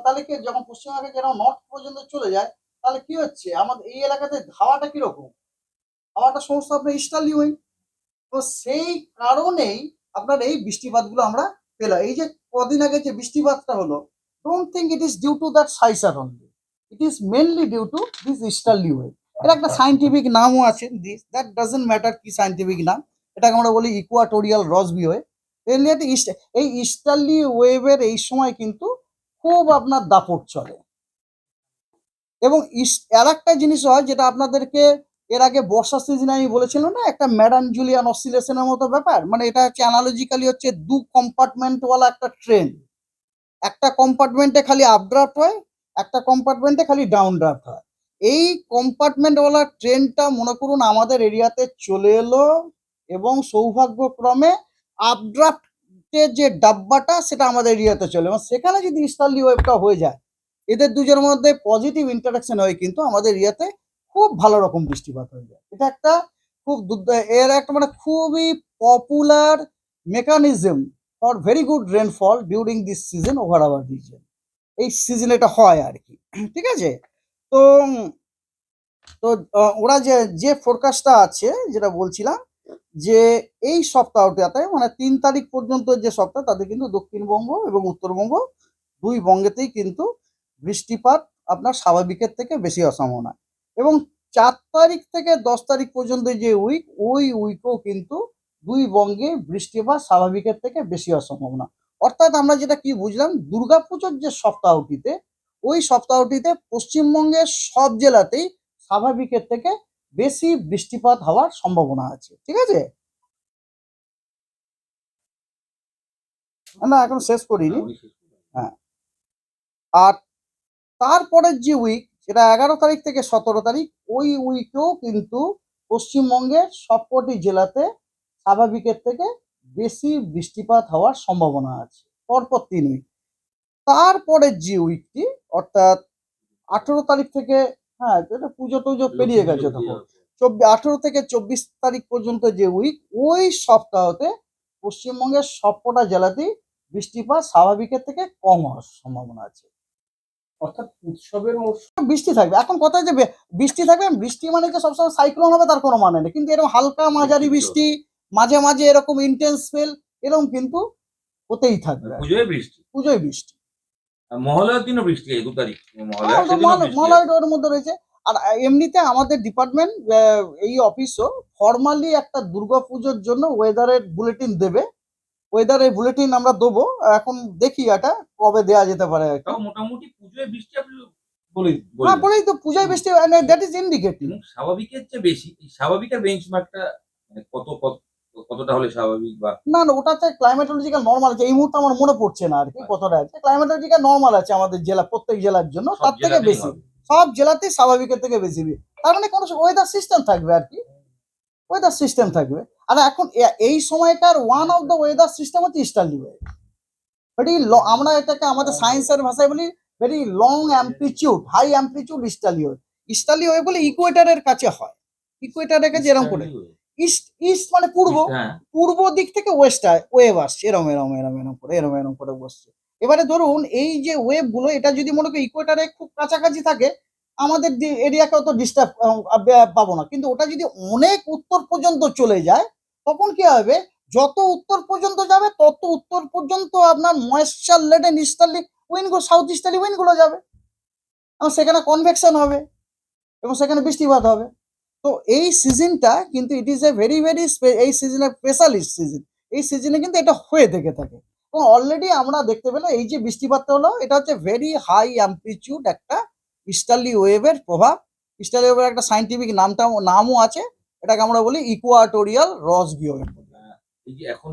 তাহলে কি যখন পশ্চিমবঙ্গে যেন নর্থ পর্যন্ত চলে যায়, তাহলে কি হচ্ছে আমাদের এই এলাকাতে হাওয়াটা কিরকম? হাওয়াটা সমস্ত আপনার ইস্টার্লি উইন্ড। তো সেই কারণেই আপনার এই বৃষ্টিপাতগুলো আমরা পেলাম। এই যে কদিন আগে যে বৃষ্টিপাতটা হলো, don't think it is due to that সাইসার only. It is mainly due to this easterly wave. এর একটা সায়েন্টিফিক নামও আছে, দিস দ্যাট ডাজন্ট ম্যাটার কি সায়েন্টিফিক নাম। এটাকে আমরা বলি ইকুয়াটোরিয়াল রসবি ওয়েভ। এমনিতে এই ইস্টার্লি ওয়েভের এই সময় কিন্তু খুব আপনার দাপট চলে। এবং আর একটা জিনিস হয় যেটা আপনাদেরকে এর আগে বর্ষা সিজনে আমি বলেছিলাম না, একটা ম্যাডান জুলিয়ান অসিলেশনের মতো ব্যাপার, মানে এটা হচ্ছে অ্যানালজিক্যালি হচ্ছে দু কম্পার্টমেন্টওয়ালা একটা ট্রেন। একটা কম্পার্টমেন্টে খালি আপড্রাফট হয়, একটা কম্পার্টমেন্টে খালি ডাউন ড্রাফট হয়। এই কম্পার্টমেন্টওয়ালা ট্রেনটা মনে করুন আমাদের এরিয়াতে চলে এলো, এবং সৌভাগ্যক্রমে আপড্রাফটের যে ডাব্বাটা সেটা আমাদের এরিয়াতে চলে, এবং সেখানে যদি ইস্টার্লি ওয়েভটা হয়ে যায়, এদের দুজনের মধ্যে পজিটিভ ইন্টারাকশন হয়, কিন্তু আমাদের এরিয়াতে খুব ভালো রকম বৃষ্টিপাত হয়ে যায়। এটা একটা খুব এর একটা মানে খুবই popular mechanism for very good rainfall during this season over our reason. এই সিজনে এটা হয় আর কি, ঠিক আছে। তো তো ওরা যে যে ফোরকাস্টটা আছে যেটা বলছিলাম, যে এই সপ্তাহটাতে মানে 3 তারিখ পর্যন্ত যে সপ্তাহ, তাতে কিন্তু দক্ষিণবঙ্গ এবং উত্তরবঙ্গ দুই বঙ্গেতেই কিন্তু বৃষ্টিপাত আপনার স্বাভাবিকের থেকে বেশি হওয়ার সম্ভাবনা। এবং 4 তারিখ থেকে 10 তারিখ পর্যন্ত যে উইক, ওই উইকও কিন্তু দুই বঙ্গে বৃষ্টিপাত স্বাভাবিকের থেকে বেশি হওয়ার সম্ভাবনা। অর্থাৎ আমরা যেটা কি বুঝলাম, দুর্গাপুজোর যে সপ্তাহটিতে, ওই সপ্তাহটিতে পশ্চিমবঙ্গের সব জেলাতেই স্বাভাবিকের থেকে বেশি বৃষ্টিপাত হওয়ার সম্ভাবনা আছে, ঠিক আছে। না এখন শেষ করিনি। হ্যাঁ, আর তারপরের যে উইক, সেটা 11 তারিখ থেকে 17 তারিখ, ওই উইকেও কিন্তু পশ্চিমবঙ্গের সবকটি জেলাতে স্বাভাবিকের থেকে বেশি বৃষ্টিপাত হওয়ার সম্ভাবনা আছে, পরপর 3 উইক। তারপরের যে উইকটি, অর্থাৎ 18 তারিখ থেকে, হ্যাঁ এটা পুজো টুজো পেরিয়ে গেছে তখন, 18 থেকে 24 তারিখ পর্যন্ত যে উইক, ওই সপ্তাহতে পশ্চিমবঙ্গের সবকটা জেলাতেই বৃষ্টিপাত স্বাভাবিকের থেকে কম হওয়ার সম্ভাবনা আছে। অর্থাৎ উৎসবের বৃষ্টি থাকবে। এখন কথা যে বৃষ্টি থাকবে, বৃষ্টি মানে যে সবসময় সাইক্লোন হবে তার কোনো মানে নেই, কিন্তু এরকম হালকা মাঝারি বৃষ্টি, মাঝে মাঝে এরকম ইন্টেন্স স্পেল, এরকম কিন্তু হতেই থাকবে। পুজোয় বৃষ্টি, মহালয়ার দিনও বৃষ্টি, 2 তারিখ মহালয়ার ওর মধ্যে রয়েছে। আর এমনিতে আমাদের ডিপার্টমেন্ট এই অফিসও ফর্মালি একটা দুর্গাপুজোর জন্য ওয়েদারের বুলেটিন দেবে। ওয়েদারের বুলেটিন আমরা দেবো, এখন দেখি এটা কবে দেওয়া যেতে পারে। মোটামুটি পুজোয় বৃষ্টি আপনি হ্যাঁ বলেই তো, পুজোয় বৃষ্টি, দ্যাট ইজ ইন্ডিকেটিভ। স্বাভাবিকের চেয়ে বেশি, স্বাভাবিকের বেঞ্চমার্কটা মানে কতটা হলে স্বাভাবিক? বা না না, ওটা হচ্ছে ক্লাইমেটোলজিক্যাল নর্মাল আছে, এই মুহূর্তে আমার মনে পড়ছে না আর কি কতটা আছে। ক্লাইমেটোলজিক্যাল নর্মাল আছে আমাদের জেলা, প্রত্যেক জেলার জন্য তার থেকে বেশি, সব জেলাতেই স্বাভাবিকের থেকে বেশি। তার মানে কোনো ওয়েদার সিস্টেম থাকবে আর কি, ওয়েদার সিস্টেম থাকবে। আর এখন এই সময়কার one of the weather system হচ্ছে ইস্টার্লি ওয়েভ। ভেরি আমরা এটাকে আমাদের সায়েন্সের ভাষায় বলি very long amplitude, high amplitude easterly wave. Easterly wave বলে ইকুয়েটারের কাছে হয়, ইকুয়েটারের কাছে এরকম করে ইস্ট, ইস্ট মানে পূর্ব, পূর্ব দিক থেকে ওয়েভ আসছে এরম এরম এরম এরম করে, এরম এরম করে বসছে। এবারে ধরুন এই যে ওয়েভ গুলো, এটা যদি মনে করি ইকুয়েটারে খুব কাছাকাছি থাকে, আমাদের এরিয়াকে অত ডিস্টার্ব পাবো না। কিন্তু ওটা যদি অনেক উত্তর পর্যন্ত চলে যায়, তখন কি হবে, যত উত্তর পর্যন্ত যাবে তত উত্তর পর্যন্ত আপনার ময়েশ্চার লেডেন ইস্টার্লি উইন্ড গুলো, সাউথ ইস্টার্লি উইন্ড গুলো যাবে, এবং সেখানে কনভেকশন হবে এবং সেখানে বৃষ্টিপাত হবে। তো এই সিজনটা কিন্তু it is a very very, এই সিজনের স্পেশালিস্ট সিজন। এই সিজনে কিন্তু এটা হয়ে থেকে থাকে, এবং অলরেডি আমরা দেখতে পেলাম এই যে বৃষ্টিপাতটা হলো, এটা হচ্ছে ভেরি হাই অ্যাম্পলিটিউড একটা ইস্টার্লি ওয়েভের প্রভাব। ইস্টার্লি ওয়েভের একটা সাইন্টিফিক নামও আছে, এটাকে আমরা বলি ইকুয়াটোরিয়াল রসবি ওয়েভ। এই যে এখন